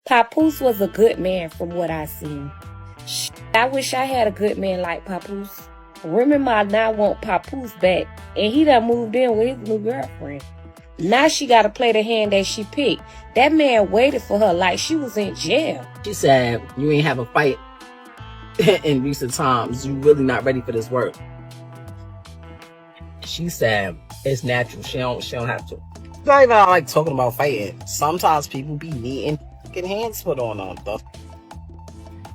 Papoose was a good man from what I seen. I wish I had a good man like Papoose. Remy Ma now want Papoose back, and he done moved in with his new girlfriend. Now she gotta play the hand that she picked. That man waited for her like she was in jail. She said, you ain't have a fight in recent times. You really not ready for this work. She said, it's natural. She don't have to. Not even I like talking about fighting. Sometimes people be needing fucking hands put on them, though.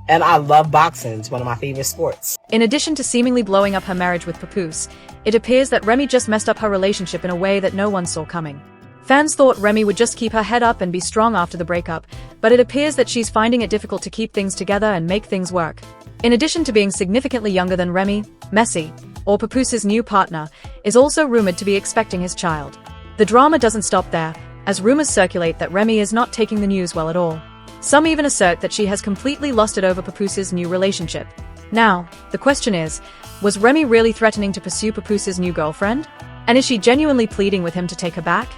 And I love boxing. It's one of my favorite sports. In addition to seemingly blowing up her marriage with Papoose, it appears that Remy just messed up her relationship in a way that no one saw coming. Fans thought Remy would just keep her head up and be strong after the breakup, but it appears that she's finding it difficult to keep things together and make things work. In addition to being significantly younger than Remy, Messi, or Papoose's new partner, is also rumored to be expecting his child. The drama doesn't stop there, as rumors circulate that Remy is not taking the news well at all. Some even assert that she has completely lost it over Papoose's new relationship. Now, the question is, was Remy really threatening to pursue Papoose's new girlfriend? And is she genuinely pleading with him to take her back?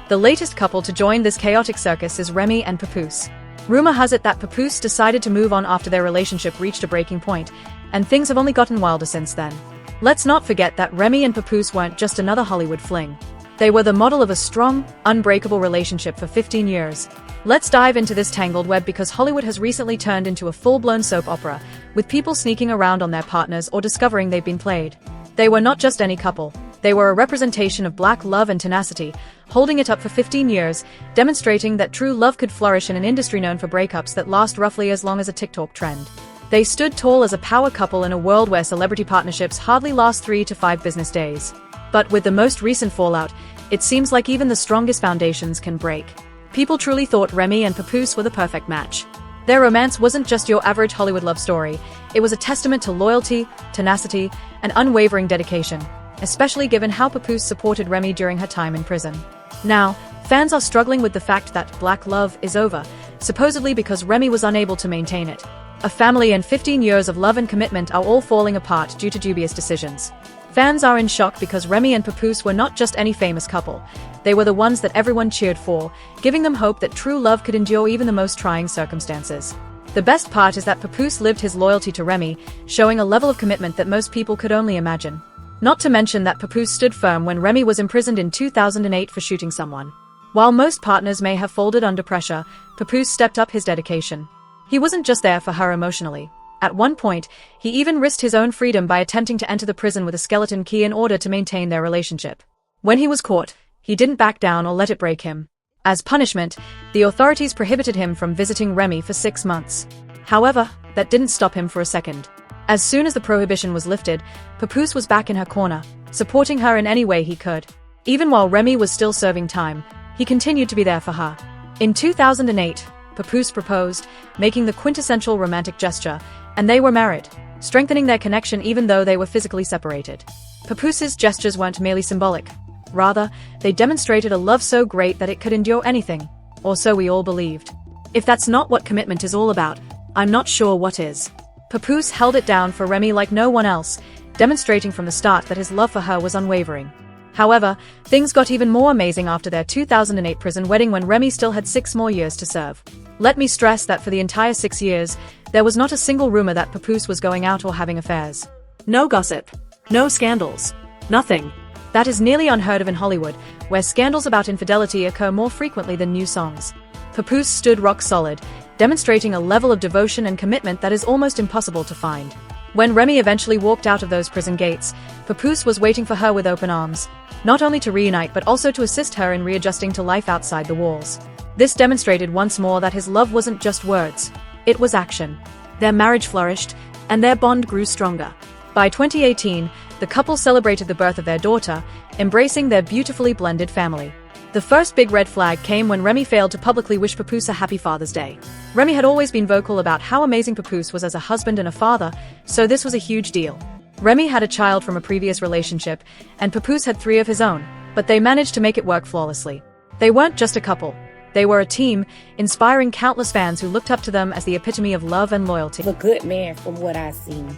The latest couple to join this chaotic circus is Remy and Papoose. Rumor has it that Papoose decided to move on after their relationship reached a breaking point, and things have only gotten wilder since then. Let's not forget that Remy and Papoose weren't just another Hollywood fling. They were the model of a strong, unbreakable relationship for 15 years. Let's dive into this tangled web because Hollywood has recently turned into a full-blown soap opera, with people sneaking around on their partners or discovering they've been played. They were not just any couple. They were a representation of black love and tenacity, holding it up for 15 years, demonstrating that true love could flourish in an industry known for breakups that last roughly as long as a TikTok trend. They stood tall as a power couple in a world where celebrity partnerships hardly last 3 to 5 business days. But with the most recent fallout, it seems like even the strongest foundations can break. People truly thought Remy and Papoose were the perfect match. Their romance wasn't just your average Hollywood love story, it was a testament to loyalty, tenacity, and unwavering dedication, especially given how Papoose supported Remy during her time in prison. Now, fans are struggling with the fact that black love is over, supposedly because Remy was unable to maintain it. A family and 15 years of love and commitment are all falling apart due to dubious decisions. Fans are in shock because Remy and Papoose were not just any famous couple. They were the ones that everyone cheered for, giving them hope that true love could endure even the most trying circumstances. The best part is that Papoose lived his loyalty to Remy, showing a level of commitment that most people could only imagine. Not to mention that Papoose stood firm when Remy was imprisoned in 2008 for shooting someone. While most partners may have folded under pressure, Papoose stepped up his dedication. He wasn't just there for her emotionally. At one point, he even risked his own freedom by attempting to enter the prison with a skeleton key in order to maintain their relationship. When he was caught, he didn't back down or let it break him. As punishment, the authorities prohibited him from visiting Remy for 6 months. However, that didn't stop him for a second. As soon as the prohibition was lifted, Papoose was back in her corner, supporting her in any way he could. Even while Remy was still serving time, he continued to be there for her. In 2008, Papoose proposed, making the quintessential romantic gesture, and they were married, strengthening their connection even though they were physically separated. Papoose's gestures weren't merely symbolic. Rather, they demonstrated a love so great that it could endure anything, or so we all believed. If that's not what commitment is all about, I'm not sure what is. Papoose held it down for Remy like no one else, demonstrating from the start that his love for her was unwavering. However, things got even more amazing after their 2008 prison wedding when Remy still had 6 more years to serve. Let me stress that for the entire 6 years, there was not a single rumor that Papoose was going out or having affairs. No gossip. No scandals. Nothing. That is nearly unheard of in Hollywood, where scandals about infidelity occur more frequently than new songs. Papoose stood rock solid, demonstrating a level of devotion and commitment that is almost impossible to find. When Remy eventually walked out of those prison gates, Papoose was waiting for her with open arms, not only to reunite but also to assist her in readjusting to life outside the walls. This demonstrated once more that his love wasn't just words, it was action. Their marriage flourished, and their bond grew stronger. By 2018, the couple celebrated the birth of their daughter, embracing their beautifully blended family. The first big red flag came when Remy failed to publicly wish Papoose a happy Father's Day. Remy had always been vocal about how amazing Papoose was as a husband and a father, so this was a huge deal. Remy had a child from a previous relationship, and Papoose had 3 of his own, but they managed to make it work flawlessly. They weren't just a couple. They were a team, inspiring countless fans who looked up to them as the epitome of love and loyalty. A good man from what I seen.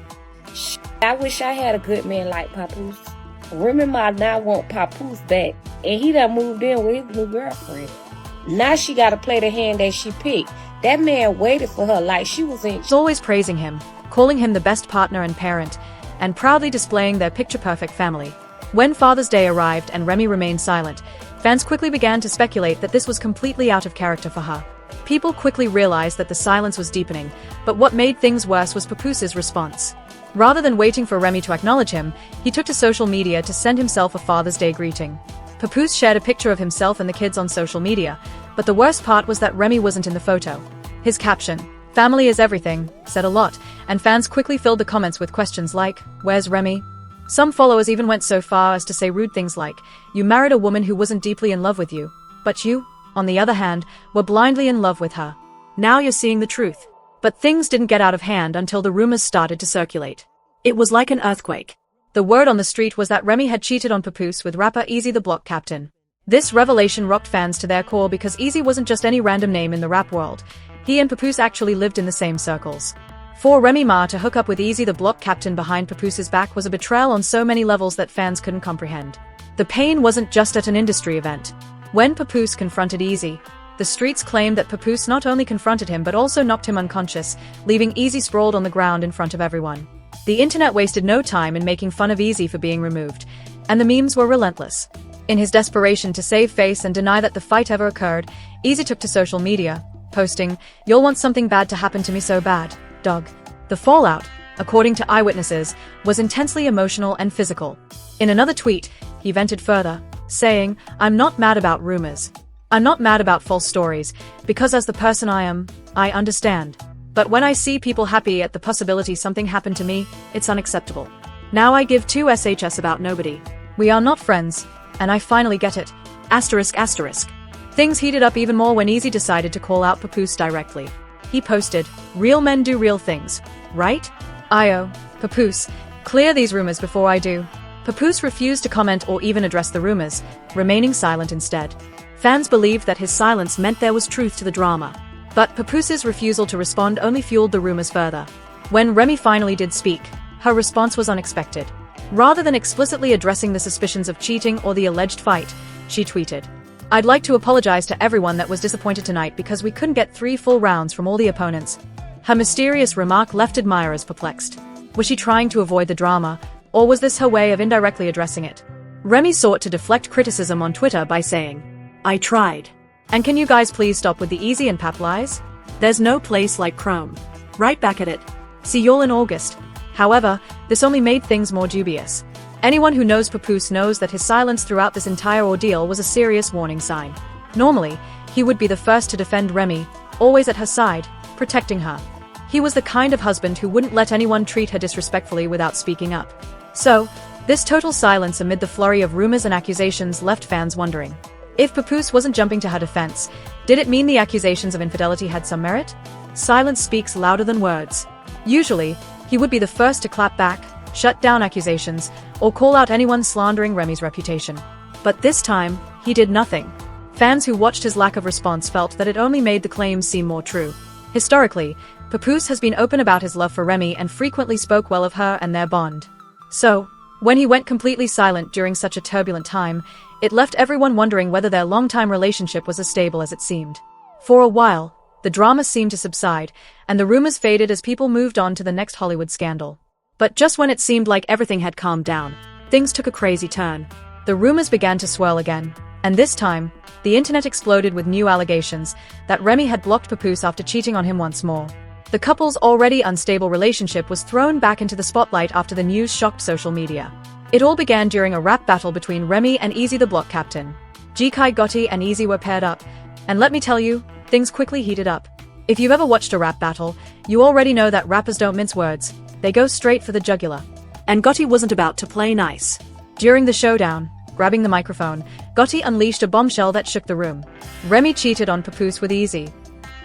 I wish I had a good man like Papoose. Remy Ma now want Papoose back, and he done moved in with his new girlfriend. Now she gotta play the hand that she picked. That man waited for her like she was in. She's always praising him, calling him the best partner and parent, and proudly displaying their picture-perfect family. When Father's Day arrived and Remy remained silent, fans quickly began to speculate that this was completely out of character for her. People quickly realized that the silence was deepening, but what made things worse was Papoose's response. Rather than waiting for Remy to acknowledge him, he took to social media to send himself a Father's Day greeting. Papoose shared a picture of himself and the kids on social media, but the worst part was that Remy wasn't in the photo. His caption, "Family is everything," said a lot, and fans quickly filled the comments with questions like, "Where's Remy?" Some followers even went so far as to say rude things like, "You married a woman who wasn't deeply in love with you, but you, on the other hand, were blindly in love with her. Now you're seeing the truth." But things didn't get out of hand until the rumors started to circulate. It was like an earthquake. The word on the street was that Remy had cheated on Papoose with rapper Eazy the Block Captain. This revelation rocked fans to their core because Eazy wasn't just any random name in the rap world. He and Papoose actually lived in the same circles. For Remy Ma to hook up with Eazy the Block Captain behind Papoose's back was a betrayal on so many levels that fans couldn't comprehend. The pain wasn't just at an industry event. When Papoose confronted Eazy, the streets claimed that Papoose not only confronted him but also knocked him unconscious, leaving Eazy sprawled on the ground in front of everyone. The internet wasted no time in making fun of Eazy for being removed, and the memes were relentless. In his desperation to save face and deny that the fight ever occurred, Eazy took to social media, posting, "You'll want something bad to happen to me so bad, dog." The fallout, according to eyewitnesses, was intensely emotional and physical. In another tweet, he vented further, saying, "I'm not mad about rumors. I'm not mad about false stories, because as the person I am, I understand. But when I see people happy at the possibility something happened to me, it's unacceptable. Now I give 2 SHS about nobody. We are not friends, and I finally get it. Asterisk asterisk." Things heated up even more when Eazy decided to call out Papoose directly. He posted, "Real men do real things, right? Io, Papoose, clear these rumors before I do." Papoose refused to comment or even address the rumors, remaining silent instead. Fans believed that his silence meant there was truth to the drama. But Papoose's refusal to respond only fueled the rumors further. When Remy finally did speak, her response was unexpected. Rather than explicitly addressing the suspicions of cheating or the alleged fight, she tweeted, "I'd like to apologize to everyone that was disappointed tonight because we couldn't get 3 full rounds from all the opponents." Her mysterious remark left admirers perplexed. Was she trying to avoid the drama, or was this her way of indirectly addressing it? Remy sought to deflect criticism on Twitter by saying, "I tried. And can you guys please stop with the Eazy and Pap lies? There's no place like Chrome. Right back at it. See y'all in August." However, this only made things more dubious. Anyone who knows Papoose knows that his silence throughout this entire ordeal was a serious warning sign. Normally, he would be the first to defend Remy, always at her side, protecting her. He was the kind of husband who wouldn't let anyone treat her disrespectfully without speaking up. So, this total silence amid the flurry of rumors and accusations left fans wondering. If Papoose wasn't jumping to her defense, did it mean the accusations of infidelity had some merit? Silence speaks louder than words. Usually, he would be the first to clap back, shut down accusations, or call out anyone slandering Remy's reputation. But this time, he did nothing. Fans who watched his lack of response felt that it only made the claims seem more true. Historically, Papoose has been open about his love for Remy and frequently spoke well of her and their bond. So, when he went completely silent during such a turbulent time, it left everyone wondering whether their long-time relationship was as stable as it seemed. For a while, the drama seemed to subside, and the rumors faded as people moved on to the next Hollywood scandal. But just when it seemed like everything had calmed down, things took a crazy turn. The rumors began to swirl again, and this time, the internet exploded with new allegations that Remy had blocked Papoose after cheating on him once more. The couple's already unstable relationship was thrown back into the spotlight after the news shocked social media. It all began during a rap battle between Remy and Eazy the Block Captain. G.Kai Gotti and Eazy were paired up, and let me tell you, things quickly heated up. If you've ever watched a rap battle, you already know that rappers don't mince words, they go straight for the jugular. And Gotti wasn't about to play nice. During the showdown, grabbing the microphone, Gotti unleashed a bombshell that shook the room. Remy cheated on Papoose with Eazy.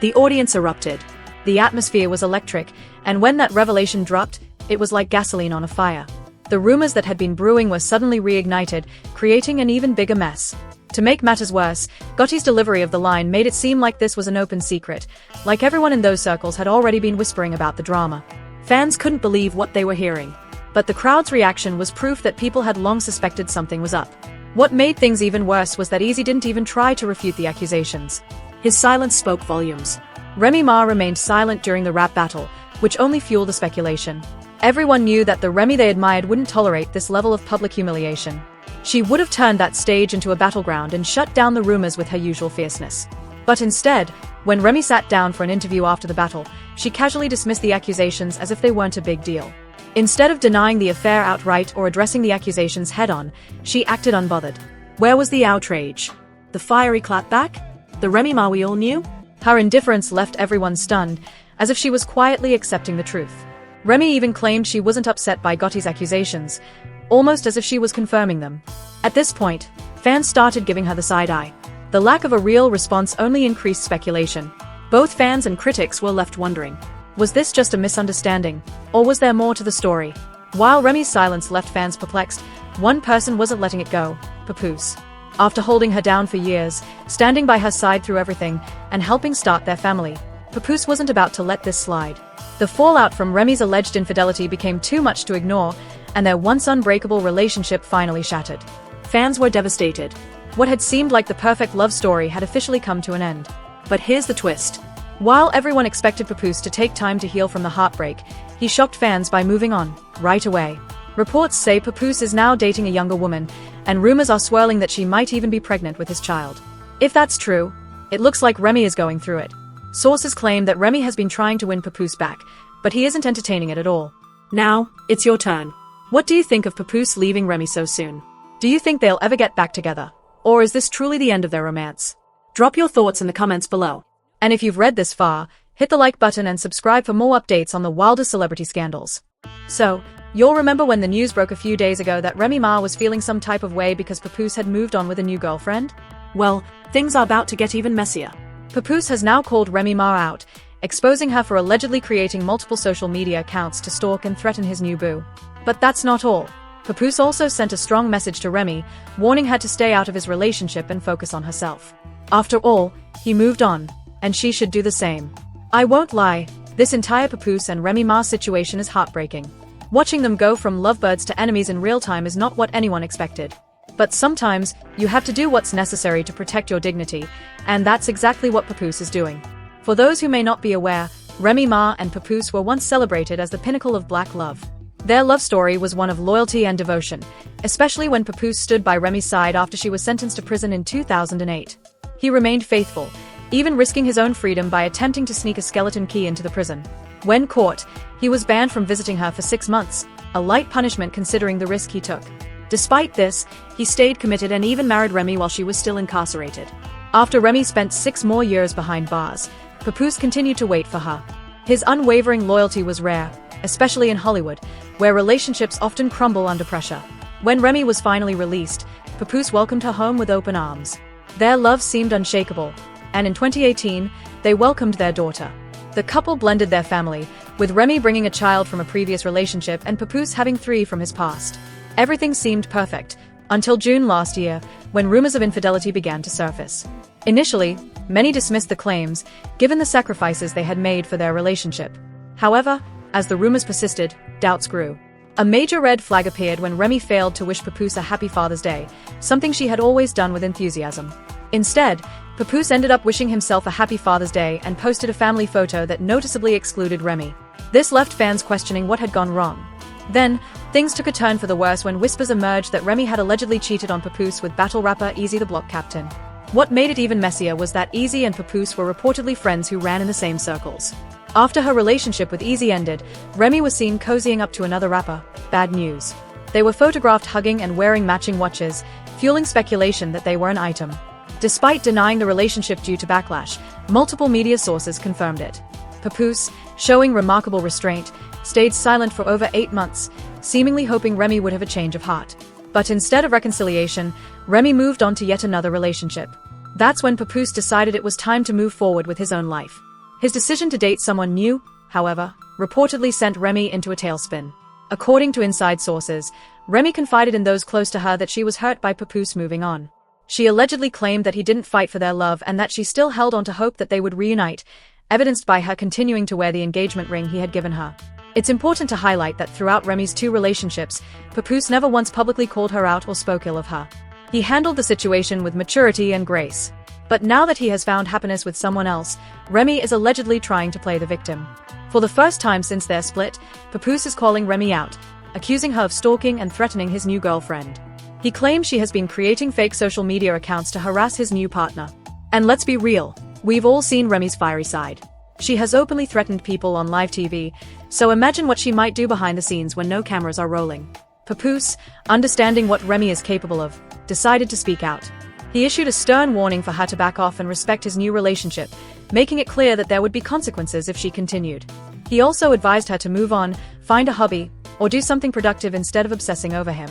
The audience erupted. The atmosphere was electric, and when that revelation dropped, it was like gasoline on a fire. The rumors that had been brewing were suddenly reignited, creating an even bigger mess. To make matters worse, Gotti's delivery of the line made it seem like this was an open secret, like everyone in those circles had already been whispering about the drama. Fans couldn't believe what they were hearing. But the crowd's reaction was proof that people had long suspected something was up. What made things even worse was that Eazy didn't even try to refute the accusations. His silence spoke volumes. Remy Ma remained silent during the rap battle, which only fueled the speculation. Everyone knew that the Remy they admired wouldn't tolerate this level of public humiliation. She would have turned that stage into a battleground and shut down the rumors with her usual fierceness. But instead, when Remy sat down for an interview after the battle, she casually dismissed the accusations as if they weren't a big deal. Instead of denying the affair outright or addressing the accusations head-on, she acted unbothered. Where was the outrage? The fiery clapback? The Remy Ma we all knew? Her indifference left everyone stunned, as if she was quietly accepting the truth. Remy even claimed she wasn't upset by Gotti's accusations, almost as if she was confirming them. At this point, fans started giving her the side eye. The lack of a real response only increased speculation. Both fans and critics were left wondering, was this just a misunderstanding, or was there more to the story? While Remy's silence left fans perplexed, one person wasn't letting it go: Papoose. After holding her down for years, standing by her side through everything, and helping start their family, Papoose wasn't about to let this slide. The fallout from Remy's alleged infidelity became too much to ignore, and their once unbreakable relationship finally shattered. Fans were devastated. What had seemed like the perfect love story had officially come to an end. But here's the twist. While everyone expected Papoose to take time to heal from the heartbreak, he shocked fans by moving on, right away. Reports say Papoose is now dating a younger woman, and rumors are swirling that she might even be pregnant with his child. If that's true, it looks like Remy is going through it. Sources claim that Remy has been trying to win Papoose back, but he isn't entertaining it at all. Now, it's your turn. What do you think of Papoose leaving Remy so soon? Do you think they'll ever get back together? Or is this truly the end of their romance? Drop your thoughts in the comments below. And if you've read this far, hit the like button and subscribe for more updates on the wildest celebrity scandals. So, you'll remember when the news broke a few days ago that Remy Ma was feeling some type of way because Papoose had moved on with a new girlfriend? Well, things are about to get even messier. Papoose has now called Remy Ma out, exposing her for allegedly creating multiple social media accounts to stalk and threaten his new boo. But that's not all. Papoose also sent a strong message to Remy, warning her to stay out of his relationship and focus on herself. After all, he moved on, and she should do the same. I won't lie, this entire Papoose and Remy Ma situation is heartbreaking. Watching them go from lovebirds to enemies in real time is not what anyone expected. But sometimes, you have to do what's necessary to protect your dignity, and that's exactly what Papoose is doing. For those who may not be aware, Remy Ma and Papoose were once celebrated as the pinnacle of black love. Their love story was one of loyalty and devotion, especially when Papoose stood by Remy's side after she was sentenced to prison in 2008. He remained faithful, even risking his own freedom by attempting to sneak a skeleton key into the prison. When caught, he was banned from visiting her for 6 months, a light punishment considering the risk he took. Despite this, he stayed committed and even married Remy while she was still incarcerated. After Remy spent 6 more years behind bars, Papoose continued to wait for her. His unwavering loyalty was rare, especially in Hollywood, where relationships often crumble under pressure. When Remy was finally released, Papoose welcomed her home with open arms. Their love seemed unshakable, and in 2018, they welcomed their daughter. The couple blended their family, with Remy bringing a child from a previous relationship and Papoose having 3 from his past. Everything seemed perfect, until June last year, when rumors of infidelity began to surface. Initially, many dismissed the claims, given the sacrifices they had made for their relationship. However, as the rumors persisted, doubts grew. A major red flag appeared when Remy failed to wish Papoose a happy Father's Day, something she had always done with enthusiasm. Instead, Papoose ended up wishing himself a happy Father's Day and posted a family photo that noticeably excluded Remy. This left fans questioning what had gone wrong. Then, things took a turn for the worse when whispers emerged that Remy had allegedly cheated on Papoose with battle rapper Eazy the Block Captain. What made it even messier was that Eazy and Papoose were reportedly friends who ran in the same circles. After her relationship with Eazy ended, Remy was seen cozying up to another rapper. Bad news. They were photographed hugging and wearing matching watches, fueling speculation that they were an item. Despite denying the relationship due to backlash, multiple media sources confirmed it. Papoose, showing remarkable restraint, stayed silent for over 8 months, seemingly hoping Remy would have a change of heart. But instead of reconciliation, Remy moved on to yet another relationship. That's when Papoose decided it was time to move forward with his own life. His decision to date someone new, however, reportedly sent Remy into a tailspin. According to inside sources, Remy confided in those close to her that she was hurt by Papoose moving on. She allegedly claimed that he didn't fight for their love and that she still held on to hope that they would reunite, evidenced by her continuing to wear the engagement ring he had given her. It's important to highlight that throughout Remy's 2 relationships, Papoose never once publicly called her out or spoke ill of her. He handled the situation with maturity and grace. But now that he has found happiness with someone else, Remy is allegedly trying to play the victim. For the first time since their split, Papoose is calling Remy out, accusing her of stalking and threatening his new girlfriend. He claims she has been creating fake social media accounts to harass his new partner. And let's be real, we've all seen Remy's fiery side. She has openly threatened people on live TV, so imagine what she might do behind the scenes when no cameras are rolling. Papoose, understanding what Remy is capable of, decided to speak out. He issued a stern warning for her to back off and respect his new relationship, making it clear that there would be consequences if she continued. He also advised her to move on, find a hobby, or do something productive instead of obsessing over him.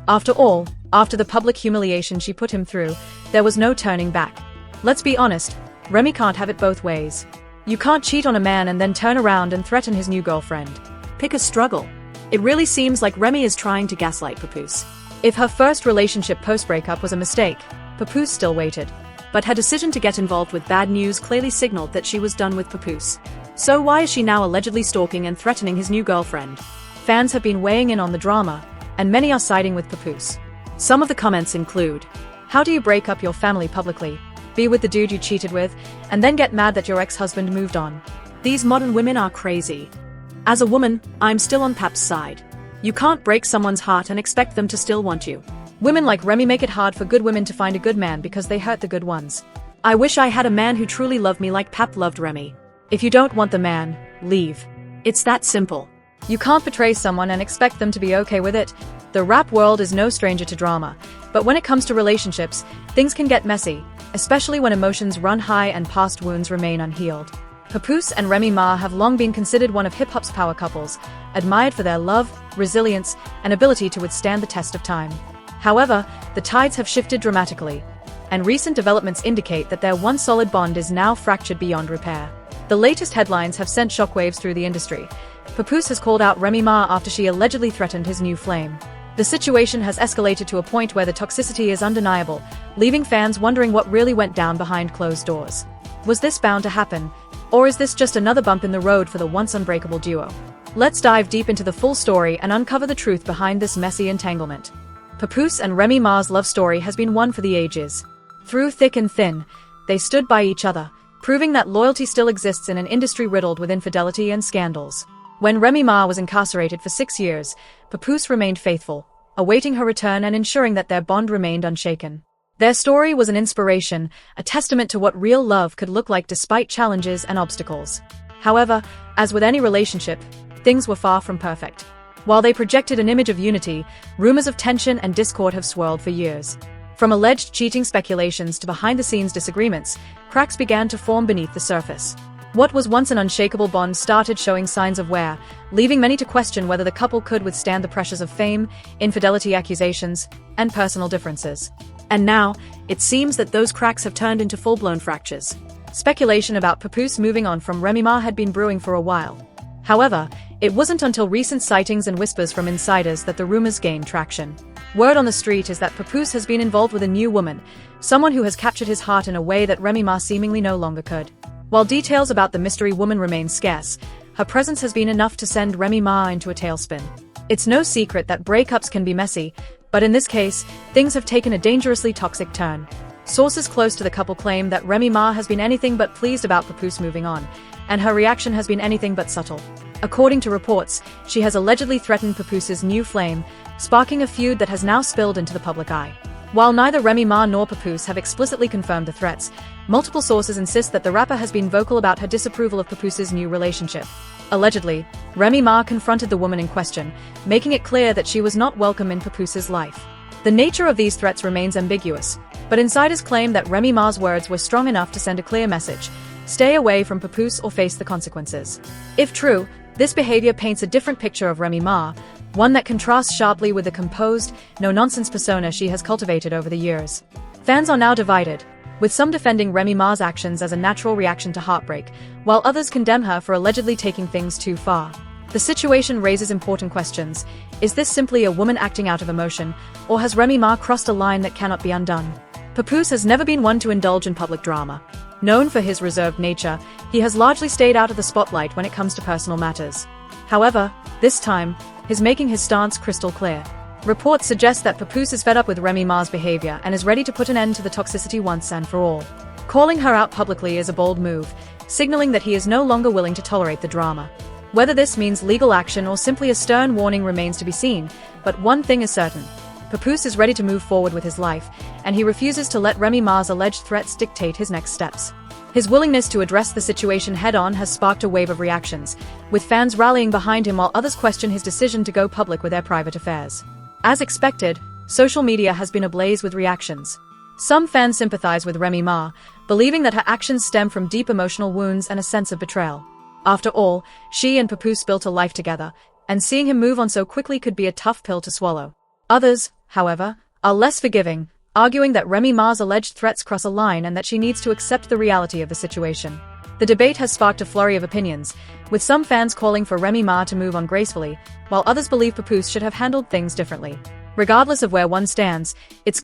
After all, after the public humiliation she put him through, there was no turning back. Let's be honest, Remy can't have it both ways. You can't cheat on a man and then turn around and threaten his new girlfriend. Pick a struggle. It really seems like Remy is trying to gaslight Papoose. If her first relationship post-breakup was a mistake, Papoose still waited. But her decision to get involved with bad news clearly signaled that she was done with Papoose. So why is she now allegedly stalking and threatening his new girlfriend? Fans have been weighing in on the drama, and many are siding with Papoose. Some of the comments include, how do you break up your family publicly, be with the dude you cheated with, and then get mad that your ex-husband moved on? These modern women are crazy. As a woman, I'm still on Pap's side. You can't break someone's heart and expect them to still want you. Women like Remy make it hard for good women to find a good man because they hurt the good ones. I wish I had a man who truly loved me like Pap loved Remy. If you don't want the man, leave. It's that simple. You can't betray someone and expect them to be okay with it. The rap world is no stranger to drama, but when it comes to relationships, things can get messy, especially when emotions run high and past wounds remain unhealed. Papoose and Remy Ma have long been considered one of hip-hop's power couples, admired for their love, resilience, and ability to withstand the test of time. However, the tides have shifted dramatically, and recent developments indicate that their once solid bond is now fractured beyond repair. The latest headlines have sent shockwaves through the industry. Papoose has called out Remy Ma after she allegedly threatened his new flame. The situation has escalated to a point where the toxicity is undeniable, leaving fans wondering what really went down behind closed doors. Was this bound to happen? Or is this just another bump in the road for the once unbreakable duo? Let's dive deep into the full story and uncover the truth behind this messy entanglement. Papoose and Remy Ma's love story has been one for the ages. Through thick and thin, they stood by each other, proving that loyalty still exists in an industry riddled with infidelity and scandals. When Remy Ma was incarcerated for 6 years, Papoose remained faithful, awaiting her return and ensuring that their bond remained unshaken. Their story was an inspiration, a testament to what real love could look like despite challenges and obstacles. However, as with any relationship, things were far from perfect. While they projected an image of unity, rumors of tension and discord have swirled for years. From alleged cheating speculations to behind-the-scenes disagreements, cracks began to form beneath the surface. What was once an unshakable bond started showing signs of wear, leaving many to question whether the couple could withstand the pressures of fame, infidelity accusations, and personal differences. And now, it seems that those cracks have turned into full-blown fractures. Speculation about Papoose moving on from Remy Ma had been brewing for a while. However, it wasn't until recent sightings and whispers from insiders that the rumors gained traction. Word on the street is that Papoose has been involved with a new woman, someone who has captured his heart in a way that Remy Ma seemingly no longer could. While details about the mystery woman remain scarce, her presence has been enough to send Remy Ma into a tailspin. It's no secret that breakups can be messy, but in this case, things have taken a dangerously toxic turn. Sources close to the couple claim that Remy Ma has been anything but pleased about Papoose moving on, and her reaction has been anything but subtle. According to reports, she has allegedly threatened Papoose's new flame, sparking a feud that has now spilled into the public eye. While neither Remy Ma nor Papoose have explicitly confirmed the threats, multiple sources insist that the rapper has been vocal about her disapproval of Papoose's new relationship. Allegedly, Remy Ma confronted the woman in question, making it clear that she was not welcome in Papoose's life. The nature of these threats remains ambiguous, but insiders claim that Remy Ma's words were strong enough to send a clear message: stay away from Papoose or face the consequences. If true, this behavior paints a different picture of Remy Ma, one that contrasts sharply with the composed, no-nonsense persona she has cultivated over the years. Fans are now divided, with some defending Remy Ma's actions as a natural reaction to heartbreak, while others condemn her for allegedly taking things too far. The situation raises important questions. Is this simply a woman acting out of emotion, or has Remy Ma crossed a line that cannot be undone? Papoose has never been one to indulge in public drama. Known for his reserved nature, he has largely stayed out of the spotlight when it comes to personal matters. However, this time, he's making his stance crystal clear. Reports suggest that Papoose is fed up with Remy Ma's behavior and is ready to put an end to the toxicity once and for all. Calling her out publicly is a bold move, signaling that he is no longer willing to tolerate the drama. Whether this means legal action or simply a stern warning remains to be seen, but one thing is certain. Papoose is ready to move forward with his life, and he refuses to let Remy Ma's alleged threats dictate his next steps. His willingness to address the situation head-on has sparked a wave of reactions, with fans rallying behind him while others question his decision to go public with their private affairs. As expected, social media has been ablaze with reactions. Some fans sympathize with Remy Ma, believing that her actions stem from deep emotional wounds and a sense of betrayal. After all, she and Papoose built a life together, and seeing him move on so quickly could be a tough pill to swallow. Others, however, are less forgiving, arguing that Remy Ma's alleged threats cross a line and that she needs to accept the reality of the situation. The debate has sparked a flurry of opinions, with some fans calling for Remy Ma to move on gracefully, while others believe Papoose should have handled things differently. Regardless of where one stands, it's